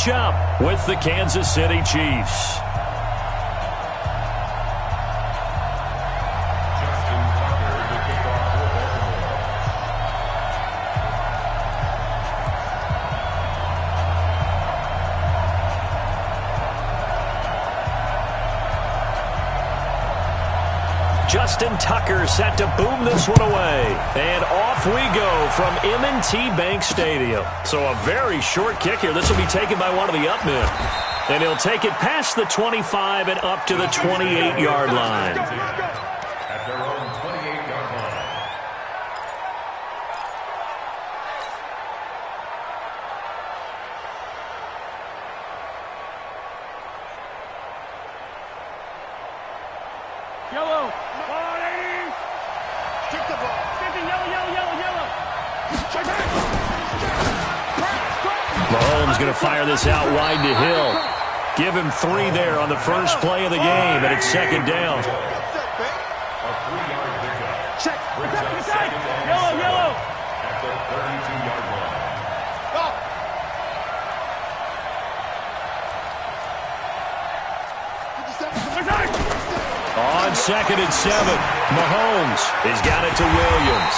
matchup with the Kansas City Chiefs. Justin Tucker set to boom this one away. And off we go from M&T Bank Stadium. So a very short kick here. This will be taken by one of the up men. And he'll take it past the 25 and up to the 28-yard line. At their own 28-yard line. Yellow. Mahomes going to fire this out wide to Hill. Give him 3 there on the first play of the game, and it's second down. A 3-yard pickup. Check. Brings up second down. Yellow. At the 32-yard line. On 2nd and 7, Mahomes has got it to Williams.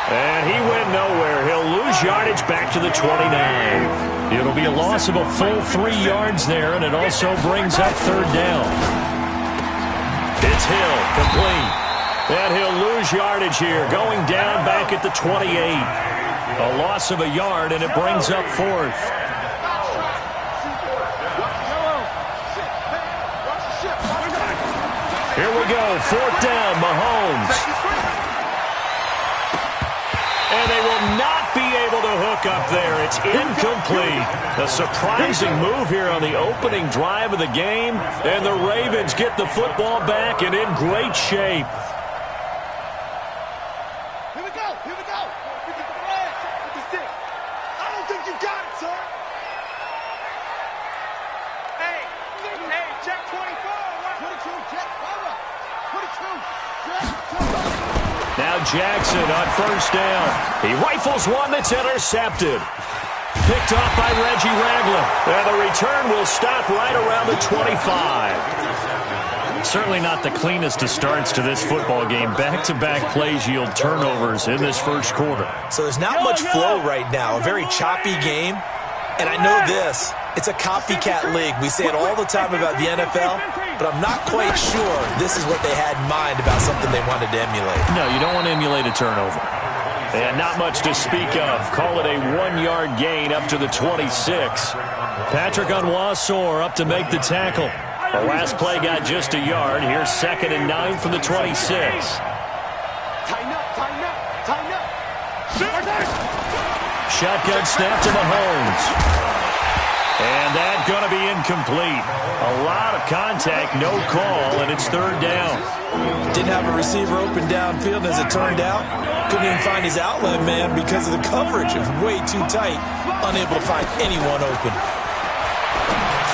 And he went nowhere. He'll lose yardage back to the 29. It'll be a loss of a full 3 yards there, and it also brings up third down. It's Hill, complete. And he'll lose yardage here, going down back at the 28. A loss of a yard, and it brings up fourth. Here we go, 4th down, Mahomes. And they will not be able to hook up there. It's incomplete. A surprising move here on the opening drive of the game. And the Ravens get the football back and in great shape. Here we go. 56. I don't think you got it, sir. Hey, check 24. 22, check cover. 22, check. Now Jackson on first down. He rifles one that's intercepted. Picked off by Reggie Ragland. And the return will stop right around the 25. Certainly not the cleanest of starts to this football game. Back-to-back plays yield turnovers in this first quarter. So there's not much flow right now. A very choppy game. And I know this. It's a copycat league. We say it all the time about the NFL, but I'm not quite sure this is what they had in mind about something they wanted to emulate. No, you don't want to emulate a turnover. And not much to speak of. Call it a 1-yard gain up to the 26. Patrick Onwuasor up to make the tackle. The last play got just a yard. Here's 2nd and 9 from the 26. Tighten up. Shotgun snap to Mahomes. And that's going to be incomplete. A lot of contact, no call, and it's third down. Didn't have a receiver open downfield, as it turned out. Couldn't even find his outlet man because of the coverage. It was way too tight. Unable to find anyone open.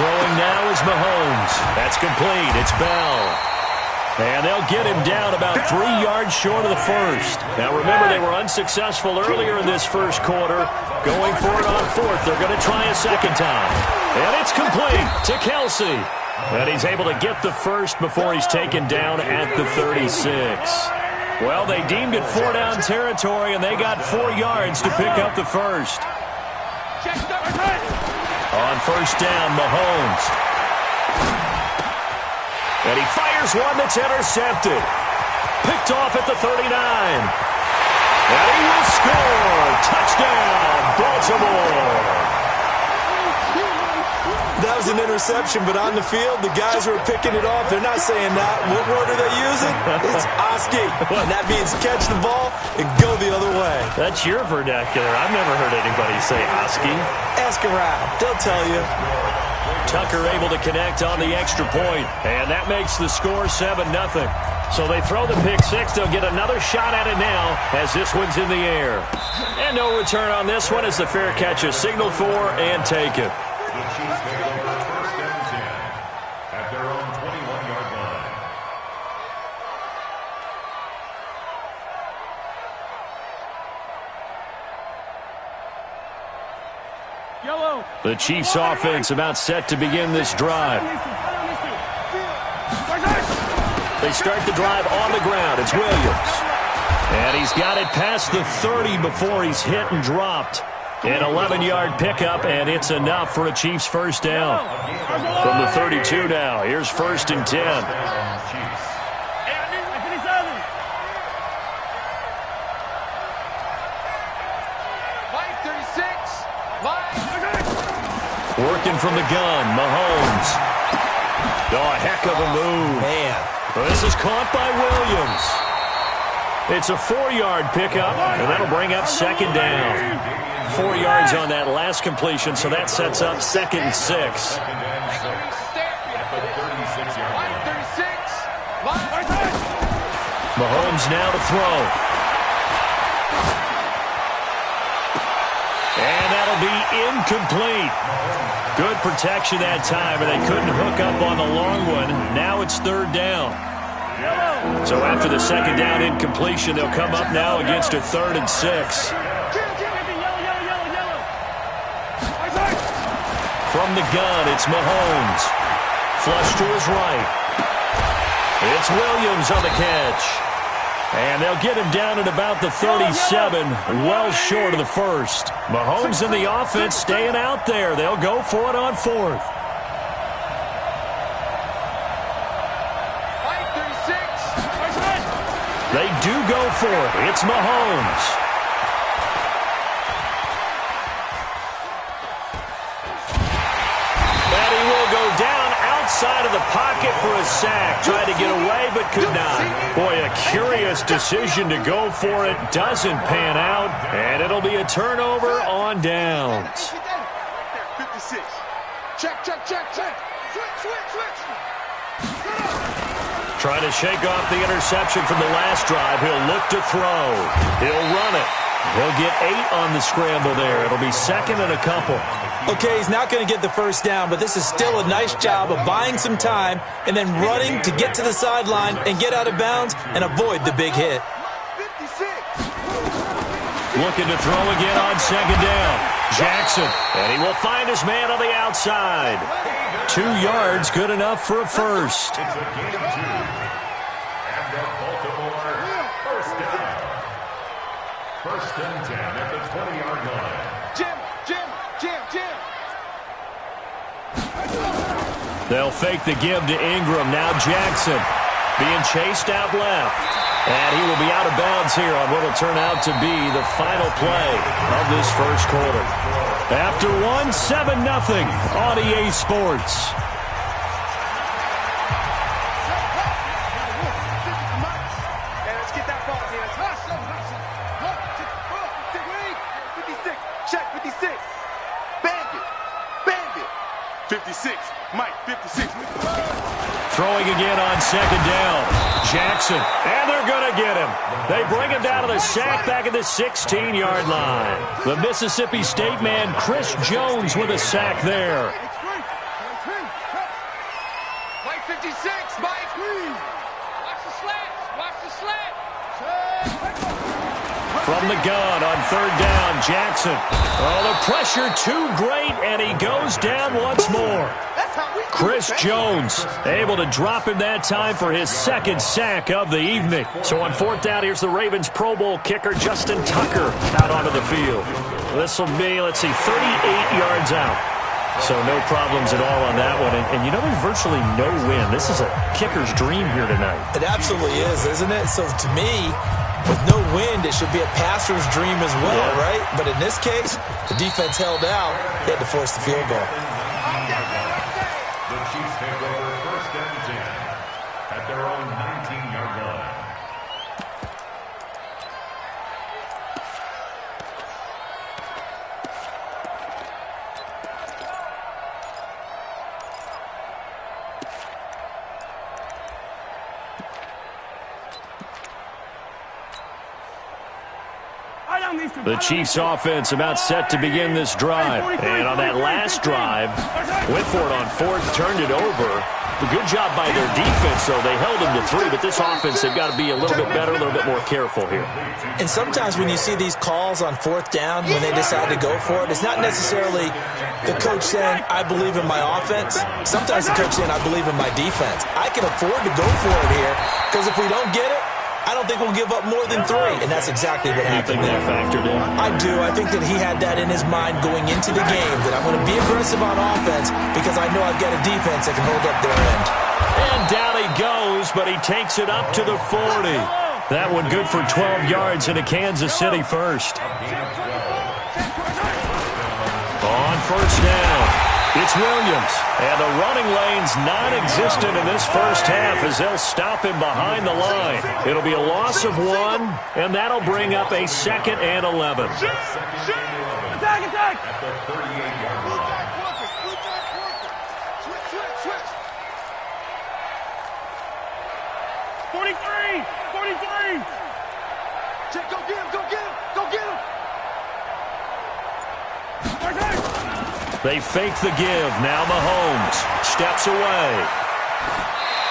Throwing now is Mahomes. That's complete. It's Bell. And they'll get him down about 3 yards short of the first. Now remember, they were unsuccessful earlier in this first quarter. Going for it on 4th. They're going to try a second time. And it's complete to Kelsey. And he's able to get the first before he's taken down at the 36. Well, they deemed it 4-down territory, and they got 4 yards to pick up the first. On first down, Mahomes. And he fires one that's intercepted. Picked off at the 39. And he will score. Touchdown, Baltimore. That was an interception, but on the field, the guys who are picking it off, they're not saying that. What word are they using? It's Oski. And that means catch the ball and go the other way. That's your vernacular. I've never heard anybody say Oski. Ask around. They'll tell you. Tucker able to connect on the extra point, and that makes the score 7-0. So they throw the pick six. They'll get another shot at it now as this one's in the air. And no return on this one as the fair catch is signaled for and taken. The Chiefs pick up first and 10 at their own 21-yard line. Yellow. The Chiefs offense about set to begin this drive. They start the drive on the ground. It's Williams. And he's got it past the 30 before he's hit and dropped. An 11-yard pickup, and it's enough for a Chiefs first down. From the 32 now, here's 1st and 10. Working from the gun, Mahomes. Oh, a heck of a move. Man. This is caught by Williams. It's a 4-yard pickup, and that'll bring up 2nd down. 4 yards on that last completion, so that sets up 2nd and 6. Mahomes now to throw. And that'll be incomplete. Good protection that time, and they couldn't hook up on the long one. Now it's 3rd down. So after the 2nd down incompletion, they'll come up now against a 3rd and 6. From the gun, it's Mahomes. Flush to his right. It's Williams on the catch. And they'll get him down at about the 37, well short of the 1st. Mahomes and the offense staying out there. They'll go for it on 4th. They do go for it. It's Mahomes. And he will go down outside of the pocket for a sack. Tried to get away, but could not. Boy, a curious decision to go for it. Doesn't pan out, and it'll be a turnover on downs. 56. Check. Switch. Trying to shake off the interception from the last drive. He'll look to throw. He'll run it. He'll get 8 on the scramble there. It'll be 2nd and a couple. Okay, he's not going to get the first down, but this is still a nice job of buying some time and then running to get to the sideline and get out of bounds and avoid the big hit. 56. Looking to throw again on 2nd down. Jackson, and he will find his man on the outside. 2 yards, good enough for a first. It's a gain of 2. And the Baltimore first down. 1st and 10 at the 20-yard line. Jim. They'll fake the give to Ingram. Now Jackson being chased out left. And he will be out of bounds here on what will turn out to be the final play of this first quarter. After 7-0 on EA Sports. Let's get that ball here. 56. Check 56. Bandit. 56. Mike, 56. Throwing again on 2nd down. Jackson, and they're going to get him. They bring him down to the sack back at the 16-yard line. The Mississippi State man, Chris Jones, with a sack there. Mike, 56. Mike. Watch the slant. From the gun on 3rd down, Jackson. Oh, the pressure too great, and he goes down once more. Chris Jones able to drop him that time for his 2nd sack of the evening. So on 4th down, here's the Ravens Pro Bowl kicker, Justin Tucker, out onto the field. This will be, 38 yards out. So no problems at all on that one. And you know, there's virtually no wind. This is a kicker's dream here tonight. It absolutely is, isn't it? So to me, with no wind, it should be a passer's dream as well, right? But in this case, the defense held out. They had to force the field goal. The Chiefs take over 1st and 10 at their own 19-yard line. The Chiefs offense about set to begin this drive. And on that last drive, went for it on fourth, turned it over. A good job by their defense, though. They held them to 3, but this offense, they've got to be a little bit better, a little bit more careful here. And sometimes when you see these calls on fourth down, when they decide to go for it, it's not necessarily the coach saying, I believe in my offense. Sometimes the coach saying, I believe in my defense. I can afford to go for it here, because if we don't get it, I don't think we'll give up more than 3, and that's exactly what happened there. You think that factored in? I do. I think that he had that in his mind going into the game, that I'm going to be aggressive on offense because I know I've got a defense that can hold up their end. And down he goes, but he takes it up to the 40. That one good for 12 yards into Kansas City first. On first down. It's Williams, and the running lane's non-existent in this first half as they'll stop him behind the line. It'll be a loss of 1, and that'll bring up a 2nd and 11. Attack, attack! At the 38-yard line. Switch. 43! Check, go get him! They fake the give. Now Mahomes steps away.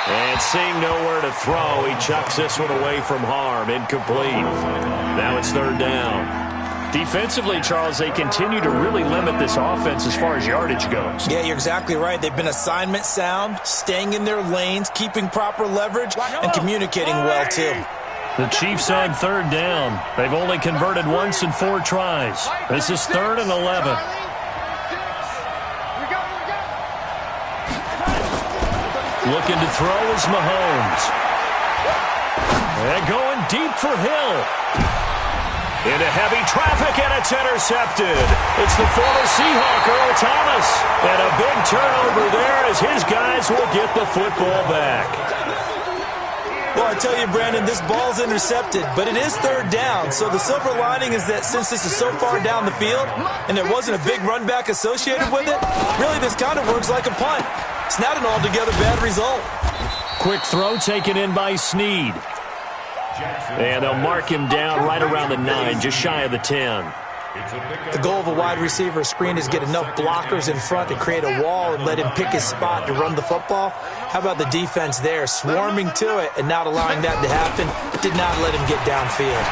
And seeing nowhere to throw, he chucks this one away from harm. Incomplete. Now it's 3rd down. Defensively, Charles, they continue to really limit this offense as far as yardage goes. Yeah, you're exactly right. They've been assignment sound, staying in their lanes, keeping proper leverage, and communicating well, too. The Chiefs on 3rd down. They've only converted once in 4 tries. This is 3rd and 11. Looking to throw is Mahomes. And going deep for Hill. Into heavy traffic, and it's intercepted. It's the former Seahawk, Earl Thomas. And a big turnover there as his guys will get the football back. Well, I tell you, Brandon, this ball's intercepted, but it is 3rd down. So the silver lining is that since this is so far down the field and there wasn't a big run back associated with it, really this kind of works like a punt. It's not an altogether bad result. Quick throw taken in by Snead. And they'll mark him down right around the 9, just shy of the 10. The goal of a wide receiver screen is get enough blockers in front to create a wall and let him pick his spot to run the football. How about the defense there, swarming to it and not allowing that to happen? Did not let him get downfield.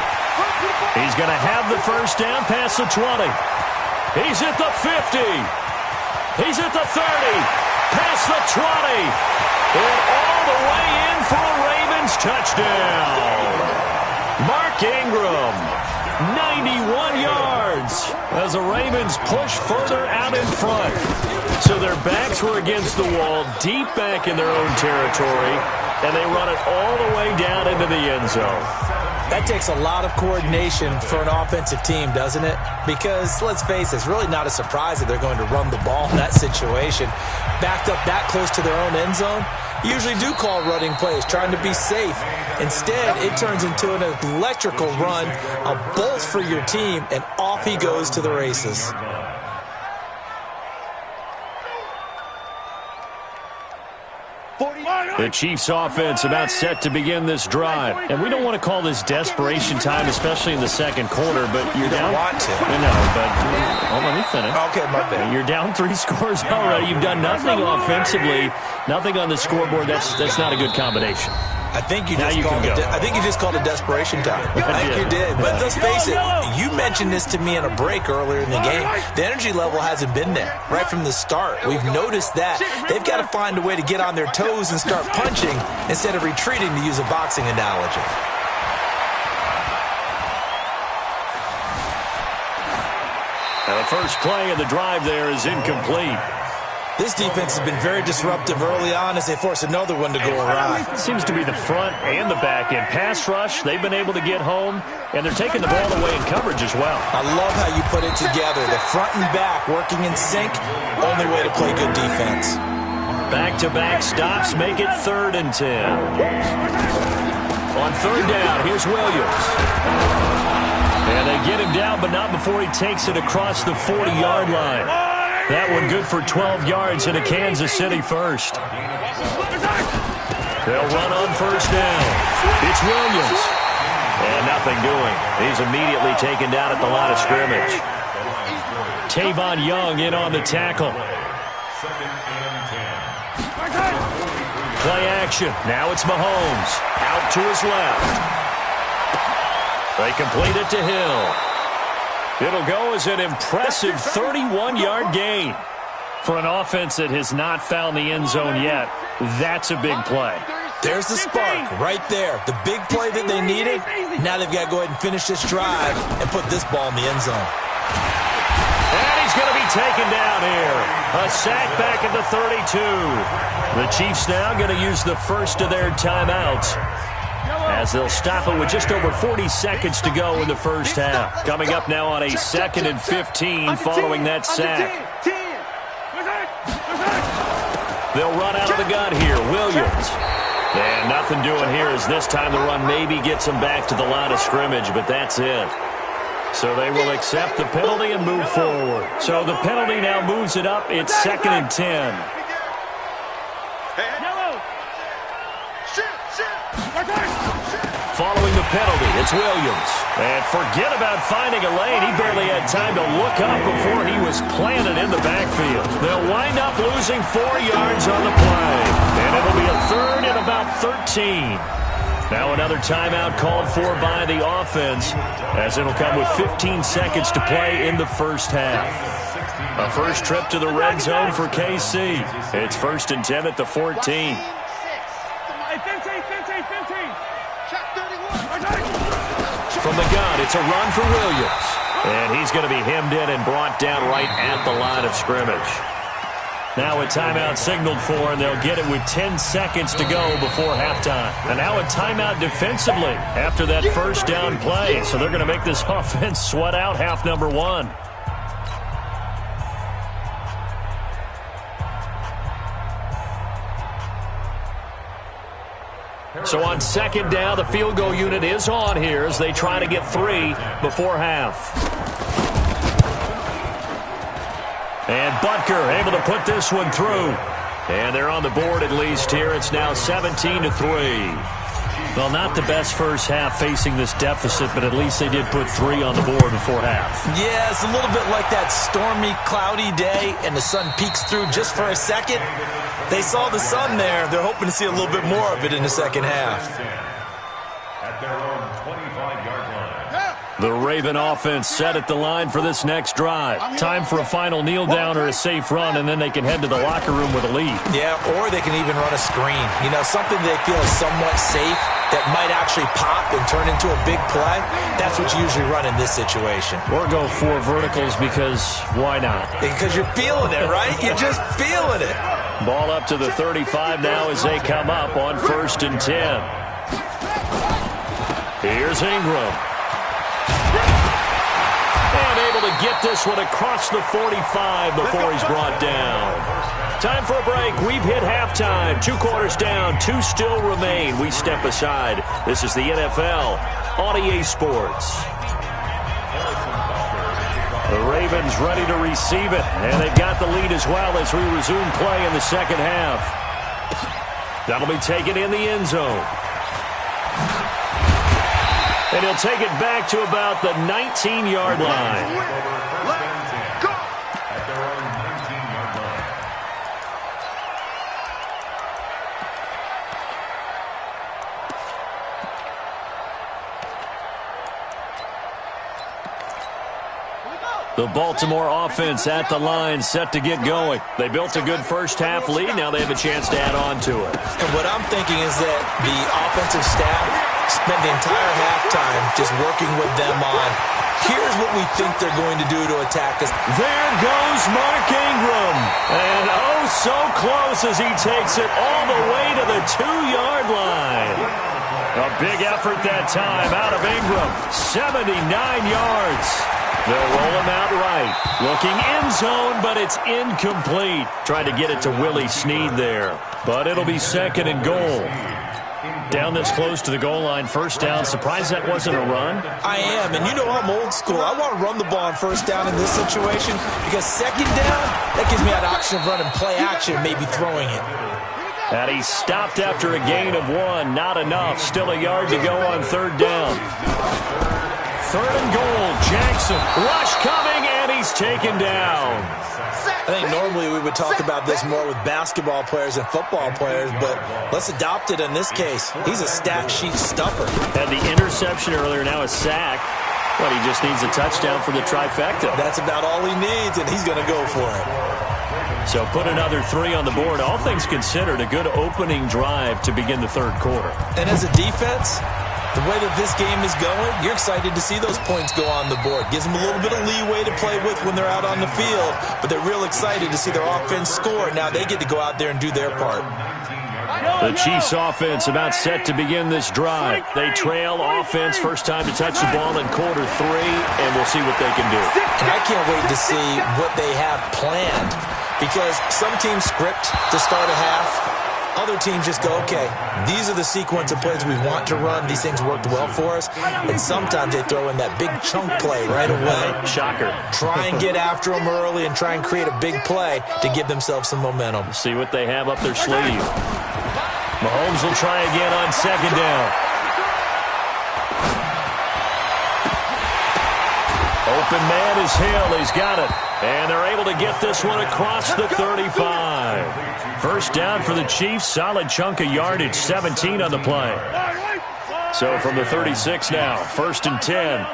He's going to have the first down past the 20. He's at the 50. He's at the 30. Past the 20. And all the way in for a Ravens touchdown. Mark Ingram, 91 yards as the Ravens push further out in front. So their backs were against the wall, deep back in their own territory, and they run it all the way down into the end zone. That takes a lot of coordination for an offensive team, doesn't it? Because, let's face it, it's really not a surprise that they're going to run the ball in that situation. Backed up that close to their own end zone, usually do call running plays, trying to be safe. Instead, it turns into an electrical run, a bolt for your team, and off he goes to the races. The Chiefs offense about set to begin this drive. And we don't want to call this desperation time, especially in the second quarter, but you're down. Want to. I know, but hold on, let me finish. Okay, my bad. You're down 3 scores already. You've done nothing offensively, nothing on the scoreboard. That's not a good combination. I think you just called it desperation time. I think you did. But let's face it, you mentioned this to me in a break earlier in the game. The energy level hasn't been there right from the start. We've noticed that. They've got to find a way to get on their toes and start punching instead of retreating, to use a boxing analogy. Now the first play of the drive there is incomplete. This defense has been very disruptive early on as they force another one to go awry. It seems to be the front and the back end. Pass rush, they've been able to get home, and they're taking the ball away in coverage as well. I love how you put it together. The front and back working in sync, only way to play good defense. Back-to-back stops make it 3rd and 10. On 3rd down, here's Williams. And they get him down, but not before he takes it across the 40-yard line. That one good for 12 yards into Kansas City first. They'll run on first down. It's Williams. And nothing doing. He's immediately taken down at the line of scrimmage. Tavon Young in on the tackle. Play action. Now it's Mahomes. Out to his left. They complete it to Hill. It'll go as an impressive 31-yard gain. For an offense that has not found the end zone yet, that's a big play. There's the spark right there. The big play that they needed. Now they've got to go ahead and finish this drive and put this ball in the end zone. And he's going to be taken down here. A sack back at the 32. The Chiefs now going to use the first of their timeouts, as they'll stop it with just over 40 seconds to go in the first half. Coming up now on a 2nd and 15 following that sack. They'll run out of the gun here. Williams. And nothing doing here as this time the run maybe gets them back to the line of scrimmage, but that's it. So they will accept the penalty and move forward. So the penalty now moves it up. It's 2nd and 10. Following the penalty, it's Williams. And forget about finding a lane. He barely had time to look up before he was planted in the backfield. They'll wind up losing 4 yards on the play. And it'll be a 3rd and about 13. Now another timeout called for by the offense, as it'll come with 15 seconds to play in the first half. A first trip to the red zone for KC. It's 1st and 10 at the 14. From the gun, it's a run for Williams. And he's going to be hemmed in and brought down right at the line of scrimmage. Now a timeout signaled for, and they'll get it with 10 seconds to go before halftime. And now a timeout defensively after that first down play. So they're going to make this offense sweat out half number 1. So on 2nd down, the field goal unit is on here as they try to get 3 before half. And Butker able to put this one through. And they're on the board at least here. It's now 17-3. Well, not the best first half facing this deficit, but at least they did put 3 on the board before half. Yeah, it's a little bit like that stormy, cloudy day, and the sun peeks through just for a second. They saw the sun there. They're hoping to see a little bit more of it in the second half. At their own 25-yard line. The Raven offense set at the line for this next drive. Time for a final kneel down or a safe run, and then they can head to the locker room with a lead. Yeah, or they can even run a screen. You know, something they feel is somewhat safe that might actually pop and turn into a big play. That's what you usually run in this situation. Or go 4 verticals because why not? Because you're feeling it, right? You're just feeling it. Ball up to the 35 now as they come up on 1st and 10. Here's Ingram. And able to get this one across the 45 before he's brought down. Time for a break. We've hit halftime. 2 quarters down. 2 still remain. We step aside. This is the NFL on EA Sports. The Ravens ready to receive it, and they've got the lead as well as we resume play in the second half. That'll be taken in the end zone. And he'll take it back to about the 19-yard line. Let's go! At their own 19-yard line. The Baltimore offense at the line, set to get going. They built a good first-half lead. Now they have a chance to add on to it. And what I'm thinking is that the offensive staff spent the entire halftime just working with them on, here's what we think they're going to do to attack us. There goes Mark Ingram. And oh, so close as he takes it all the way to the 2-yard line. A big effort that time out of Ingram. 79 yards. They'll roll him out right. Looking end zone, but it's incomplete. Tried to get it to Willie Snead there. But it'll be 2nd and goal. Down this close to the goal line, first down. Surprised that wasn't a run? I am, and you know I'm old school. I want to run the ball on first down in this situation because second down, that gives me an option of running play action, maybe throwing it. And he stopped after a gain of 1. Not enough. Still a yard to go on third down. Third and goal. Jackson. Rush coming, and he's taken down. I think normally we would talk about this more with basketball players and football players, but let's adopt it in this case. He's a stat sheet stuffer. Had the interception earlier, now a sack. But he just needs a touchdown for the trifecta. That's about all he needs, and he's going to go for it. So put another 3 on the board. All things considered, a good opening drive to begin the third quarter. And as a defense, the way that this game is going, you're excited to see those points go on the board. Gives them a little bit of leeway to play with when they're out on the field, but they're real excited to see their offense score. Now they get to go out there and do their part. The Chiefs offense about set to begin this drive. They trail offense, first time to touch the ball in quarter 3, and we'll see what they can do. And I can't wait to see what they have planned, because some teams script to start a half. Other teams just go, okay, these are the sequence of plays we want to run. These things worked well for us. And sometimes they throw in that big chunk play right away. Shocker. Try and get after them early and try and create a big play to give themselves some momentum. See what they have up their sleeve. Mahomes will try again on second down. Open man is Hill. He's got it. And they're able to get this one across the 35. First down for the Chiefs. Solid chunk of yardage. 17 on the play. So from the 36 now. First and 10.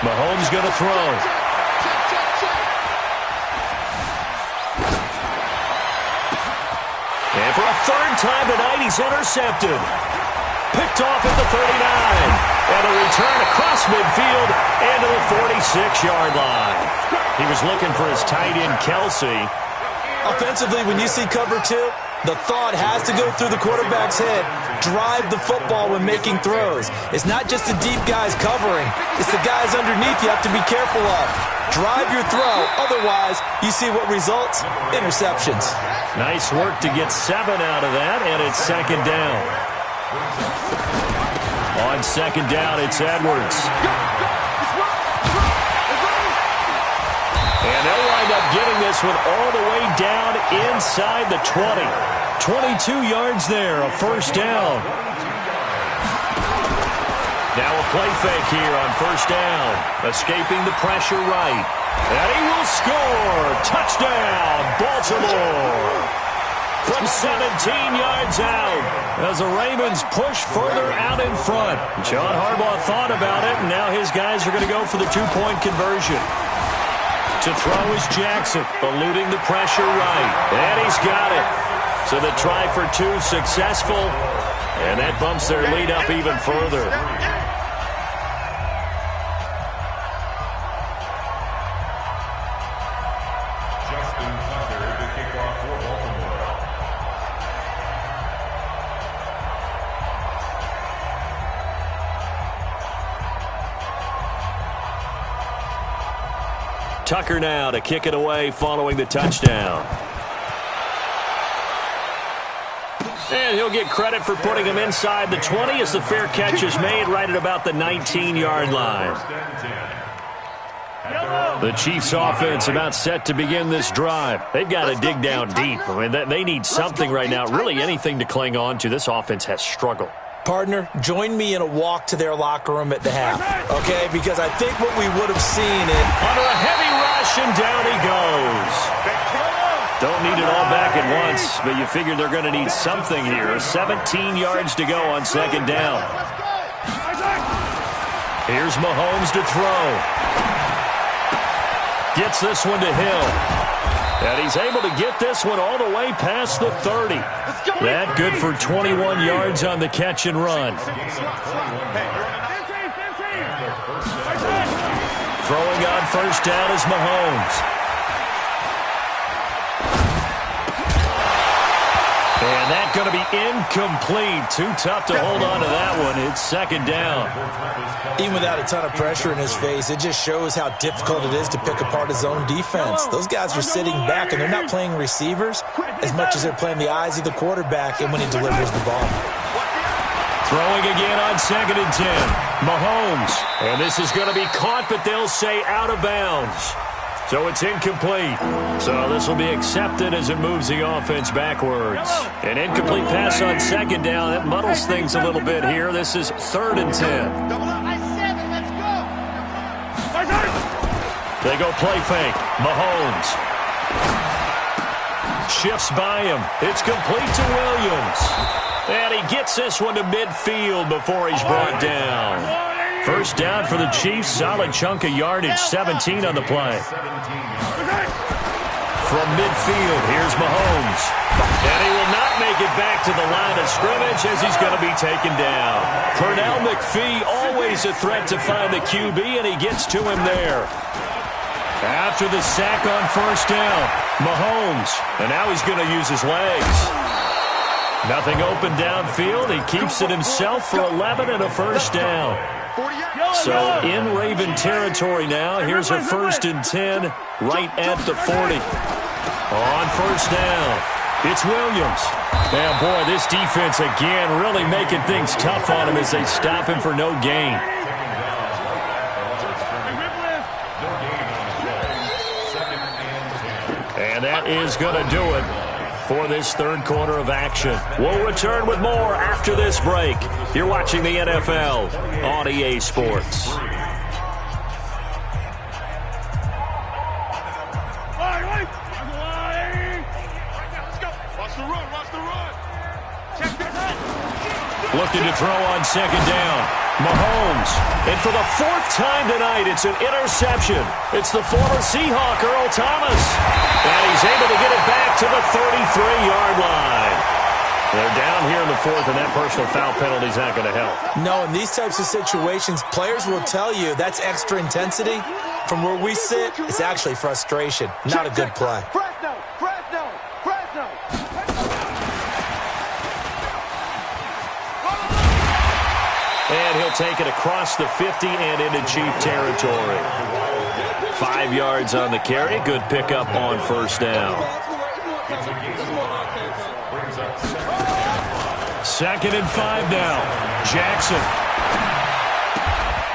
Mahomes going to throw. And for a third time tonight, he's intercepted. Picked off at the 39. And a return across midfield and to the 46-yard line. He was looking for his tight end, Kelsey. Offensively, when you see cover 2, the thought has to go through the quarterback's head. Drive the football when making throws. It's not just the deep guys covering. It's the guys underneath you have to be careful of. Drive your throw. Otherwise, you see what results? Interceptions. Nice work to get 7 out of that, and it's second down. On second down, it's Edwards. And they'll wind up getting this one all the way down inside the 20. 22 yards there, a first down. Now a play fake here on first down. Escaping the pressure right. And he will score. Touchdown, Baltimore. From 17 yards out as the Ravens push further out in front. John Harbaugh thought about it, and now his guys are going to go for the 2-point conversion. To throw is Jackson, eluding the pressure right. And he's got it. So the try for 2 successful, and that bumps their lead up even further. Tucker now to kick it away following the touchdown. And he'll get credit for putting him inside the 20 as the fair catch is made right at about the 19-yard line. The Chiefs offense about set to begin this drive. They've got to dig down deep. I mean, they need something right now, really anything to cling on to. This offense has struggled. Partner, join me in a walk to their locker room at the half, okay? Because I think what we would have seen is... Under a heavy rush, and down he goes. Don't need it all back at once, but you figure they're going to need something here. 17 yards to go on second down. Here's Mahomes to throw. Gets this one to Hill. And he's able to get this one all the way past the 30. That good for 21 yards on the catch and run. Throwing on first down is Mahomes. And that's going to be incomplete. Too tough to hold on to that one. It's second down. Even without a ton of pressure in his face, it just shows how difficult it is to pick apart his own defense. Those guys are sitting back, and they're not playing receivers as much as they're playing the eyes of the quarterback and when he delivers the ball. Throwing again on second and 10. Mahomes. And this is going to be caught, but they'll say out of bounds. So it's incomplete. So this will be accepted as it moves the offense backwards. An incomplete pass on second down. That muddles things a little bit here. This is 3rd and 10. They go play fake. Mahomes shifts by him. It's complete to Williams. And he gets this one to midfield before he's brought down. First down for the Chiefs. Solid chunk of yardage. 17 on the play. From midfield, here's Mahomes. And he will not make it back to the line of scrimmage as he's going to be taken down. Pernell McPhee, always a threat to find the QB, and he gets to him there. After the sack on first down, Mahomes. And now he's going to use his legs. Nothing open downfield. He keeps it himself for 11 and a first down. So in Raven territory now. Here's a 1st and 10 right at the 40. On first down, it's Williams. Now, boy, this defense again really making things tough on him as they stop him for no gain. And that is going to do it for this third quarter of action. We'll return with more after this break. You're watching the NFL on EA Sports. Looking to throw on second down. Mahomes. And for the 4th time tonight, it's an interception. It's the former Seahawk, Earl Thomas. And he's able to get it back to the 33-yard line. They're down here in the 4th, and that personal foul penalty is not going to help. No, in these types of situations, players will tell you that's extra intensity. From where we sit, it's actually frustration. Not a good play. And he'll take it across the 50 and into Chief territory. 5 yards on the carry. Good pickup on first down. 2nd and 5 now. Jackson.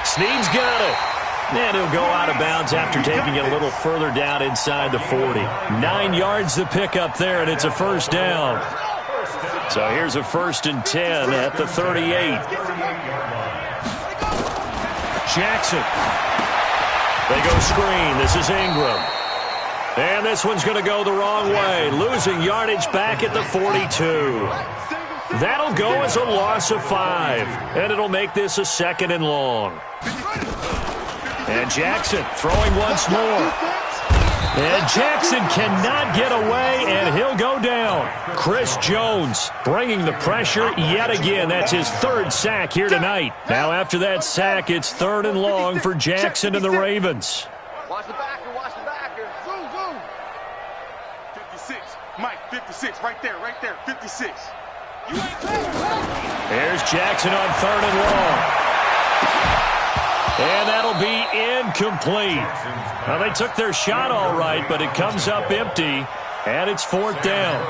Snead's got it. And he'll go out of bounds after taking it a little further down inside the 40. 9 yards the pickup there, and it's a first down. So here's a 1st and 10 at the 38. Jackson. They go screen. This is Ingram. And this one's going to go the wrong way. Losing yardage back at the 42. That'll go as a loss of 5. And it'll make this a 2nd and long. And Jackson throwing once more. And Jackson cannot get away, and he'll go down. Chris Jones bringing the pressure yet again. That's his 3rd sack here tonight. Now after that sack, it's 3rd and long for Jackson and the Ravens. Watch the backer, watch the backer. Zoom, zoom. 56, Mike, 56, right there, 56. You ain't Here's Jackson on 3rd and long. And that'll be incomplete. Now, they took their shot all right, but it comes up empty, and it's 4th down.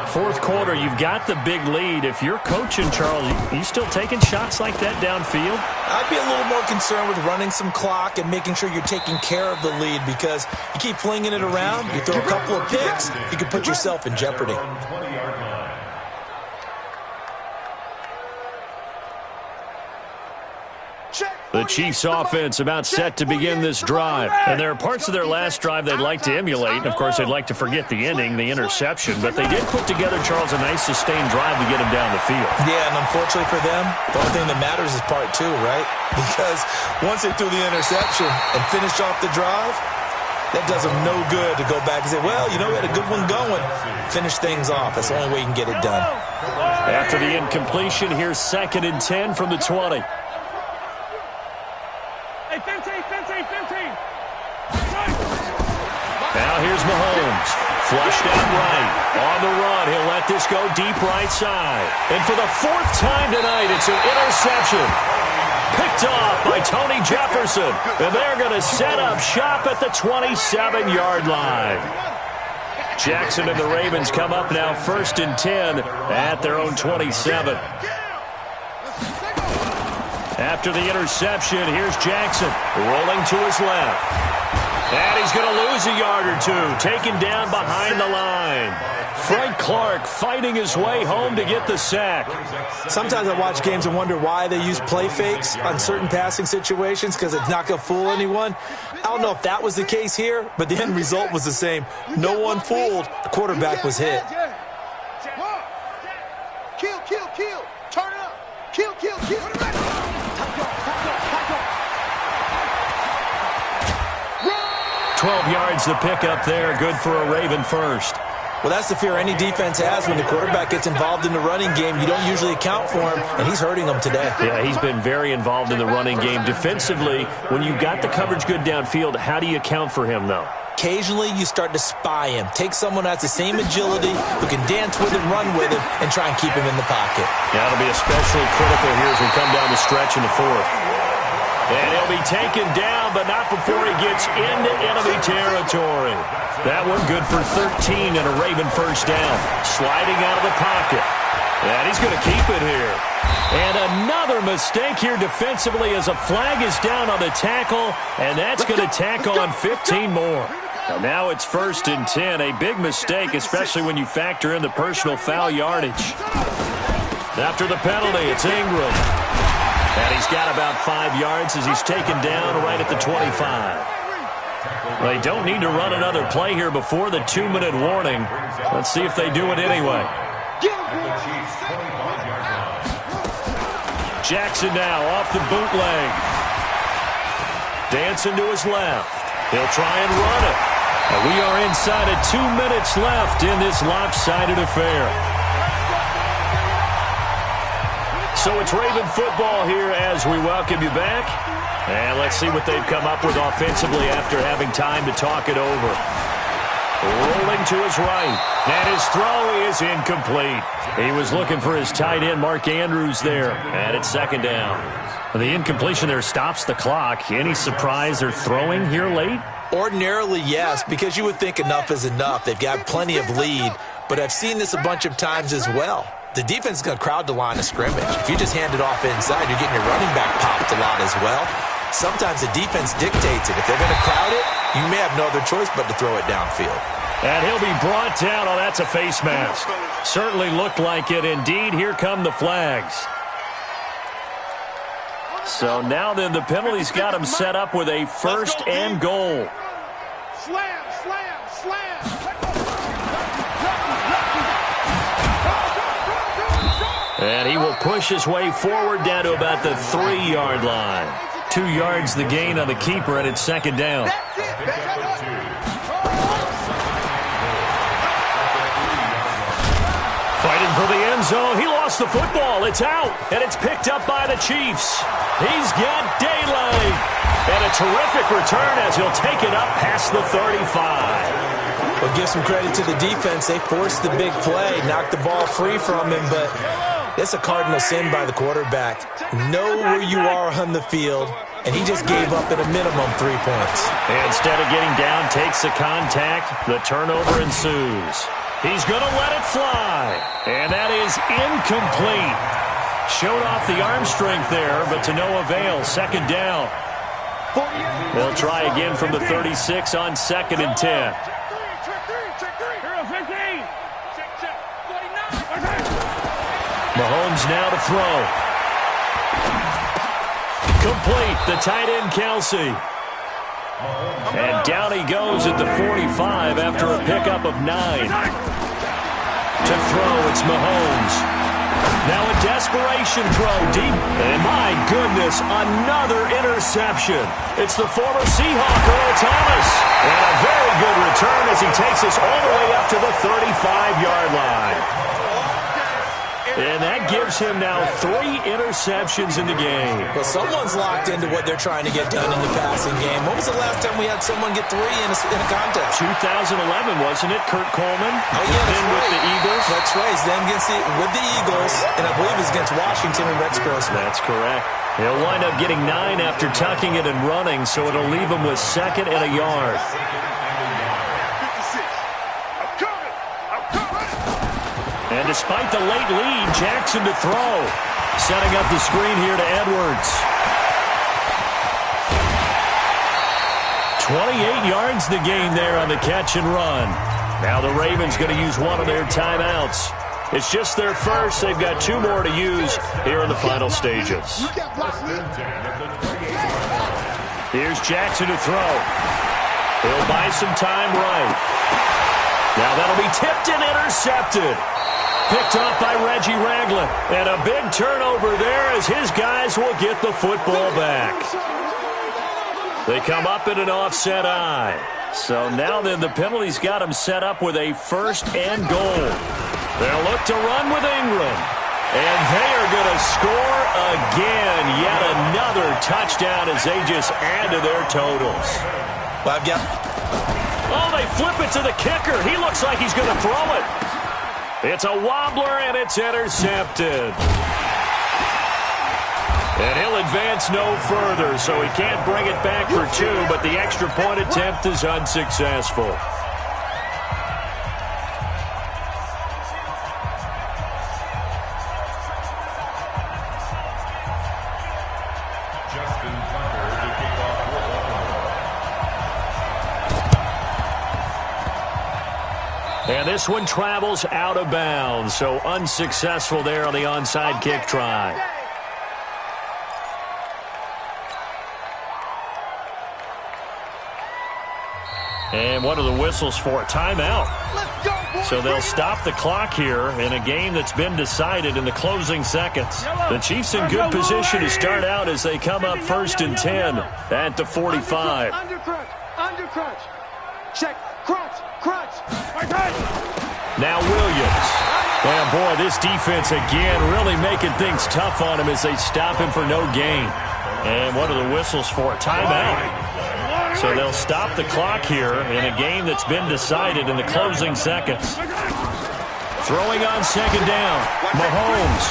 4th quarter, you've got the big lead. If you're coaching, Charles, you still taking shots like that downfield? I'd be a little more concerned with running some clock and making sure you're taking care of the lead, because you keep flinging it around, you throw a couple of picks, you can put yourself in jeopardy. The Chiefs' offense about set to begin this drive. And there are parts of their last drive they'd like to emulate. And, of course, they'd like to forget the ending, the interception. But they did put together, Charles, a nice sustained drive to get him down the field. Yeah, and unfortunately for them, the only thing that matters is part 2, right? Because once they threw the interception and finished off the drive, that does them no good to go back and say, well, you know, we had a good one going. Finish things off. That's the only way you can get it done. After the incompletion, here's 2nd and 10 from the 20. Hey, 15. Now here's Mahomes. Flushed out right. On the run, he'll let this go deep right side. And for the 4th time tonight, it's an interception. Picked off by Tony Jefferson. And they're going to set up shop at the 27-yard line. Jackson and the Ravens come up now 1st and 10 at their own 27. After the interception, here's Jackson rolling to his left. And he's going to lose a yard or two, taken down behind the line. Frank Clark fighting his way home to get the sack. Sometimes I watch games and wonder why they use play fakes on certain passing situations, because it's not going to fool anyone. I don't know if that was the case here, but the end result was the same. No one fooled. The quarterback was hit. Kill, kill, kill. Turn it up. Kill, kill, kill. 12 yards to pick up there. Good for a Raven first. Well, that's the fear any defense has when the quarterback gets involved in the running game. You don't usually account for him, and he's hurting them today. Yeah, he's been very involved in the running game. Defensively, when you've got the coverage good downfield, how do you account for him, though? Occasionally, you start to spy him. Take someone who has the same agility, who can dance with him, run with him, and try and keep him in the pocket. That'll be especially critical here as we come down the stretch in the fourth. And he'll be taken down, but not before he gets into enemy territory. That one good for 13 and a Raven first down. Sliding out of the pocket. And he's going to keep it here. And another mistake here defensively as a flag is down on the tackle, and that's going to tack on 15 more. And now it's 1st and 10. A big mistake, especially when you factor in the personal foul yardage. After the penalty, it's Ingram. And he's got about 5 yards as he's taken down right at the 25. They don't need to run another play here before the 2-minute warning. Let's see if they do it anyway. Jackson now off the bootleg. Dancing to his left. He'll try and run it. And we are inside of 2 minutes left in this lopsided affair. So it's Raven football here as we welcome you back. And let's see what they've come up with offensively after having time to talk it over. Rolling to his right. And his throw is incomplete. He was looking for his tight end, Mark Andrews, there. And it's 2nd down. The incompletion there stops the clock. Any surprise they're throwing here late? Ordinarily, yes, because you would think enough is enough. They've got plenty of lead. But I've seen this a bunch of times as well. The defense is going to crowd the line of scrimmage. If you just hand it off inside, you're getting your running back popped a lot as well. Sometimes the defense dictates it. If they're going to crowd it, you may have no other choice but to throw it downfield. And he'll be brought down. Oh, that's a face mask. Certainly looked like it. Indeed, here come the flags. So now then, the penalty's got him set up with a 1st and goal. Slam, slam, slam. And he will push his way forward down to about the 3-yard line. 2 yards the gain on the keeper, and it's 2nd down. Fighting for the end zone. He lost the football. It's out, and it's picked up by the Chiefs. He's got daylight. And a terrific return as he'll take it up past the 35. Well, give some credit to the defense. They forced the big play, knocked the ball free from him, but it's a cardinal sin by the quarterback. Know where you are on the field, and he just gave up at a minimum 3 points. Instead of getting down, takes the contact. The turnover ensues. He's going to let it fly, and that is incomplete. Showed off the arm strength there, but to no avail. 2nd down. They'll try again from the 36 on 2nd and 10. Mahomes now to throw. Complete, the tight end Kelsey. And down he goes at the 45 after a pickup of 9. To throw, it's Mahomes. Now a desperation throw deep. And my goodness, another interception. It's the former Seahawk, Earl Thomas. And a very good return as he takes us all the way up to the 35-yard line. And that gives him now 3 interceptions in the game. Well, someone's locked into what they're trying to get done in the passing game. When was the last time we had someone get 3 in a contest? 2011, wasn't it? Kurt Coleman. Oh, yeah, then with the Eagles. That's right. He's then with the Eagles, and I believe it's against Washington and Rex Grossman. That's correct. He'll wind up getting 9 after tucking it and running, so it'll leave him with 2nd and a yard. And despite the late lead, Jackson to throw. Setting up the screen here to Edwards. 28 yards to gain there on the catch and run. Now the Ravens going to use one of their timeouts. It's just their first. They've got 2 more to use here in the final stages. Here's Jackson to throw. He'll buy some time right. Now that'll be tipped and intercepted. Picked off by Reggie Ragland. And a big turnover there as his guys will get the football back. They come up in an offset eye. So now then the penalty's got them set up with a 1st and goal. They'll look to run with Ingram. And they are going to score again. Yet another touchdown as they just add to their totals. Well, oh, they flip it to the kicker. He looks like he's going to throw it. It's a wobbler, and it's intercepted. And he'll advance no further, so he can't bring it back for 2, but the extra point attempt is unsuccessful. And this one travels out of bounds, so unsuccessful there on the onside kick try. And what are the whistles for? Timeout. So they'll stop the clock here in a game that's been decided in the closing seconds. The Chiefs in good position to start out as they come up 1st and 10 at the 45. Under crunch. Check. Crunch. Now Williams. And boy, this defense again really making things tough on him as they stop him for no gain. And what are the whistles for? Timeout. So they'll stop the clock here in a game that's been decided in the closing seconds. Throwing on 2nd down. Mahomes.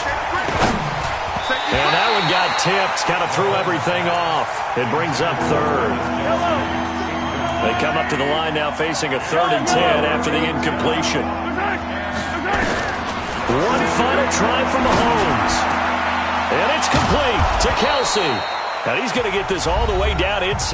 And that one got tipped. Kind of threw everything off. It brings up 3rd. They come up to the line now facing a 3rd and 10 after the incompletion. One final try from Mahomes. And it's complete to Kelsey. Now he's going to get this all the way down inside.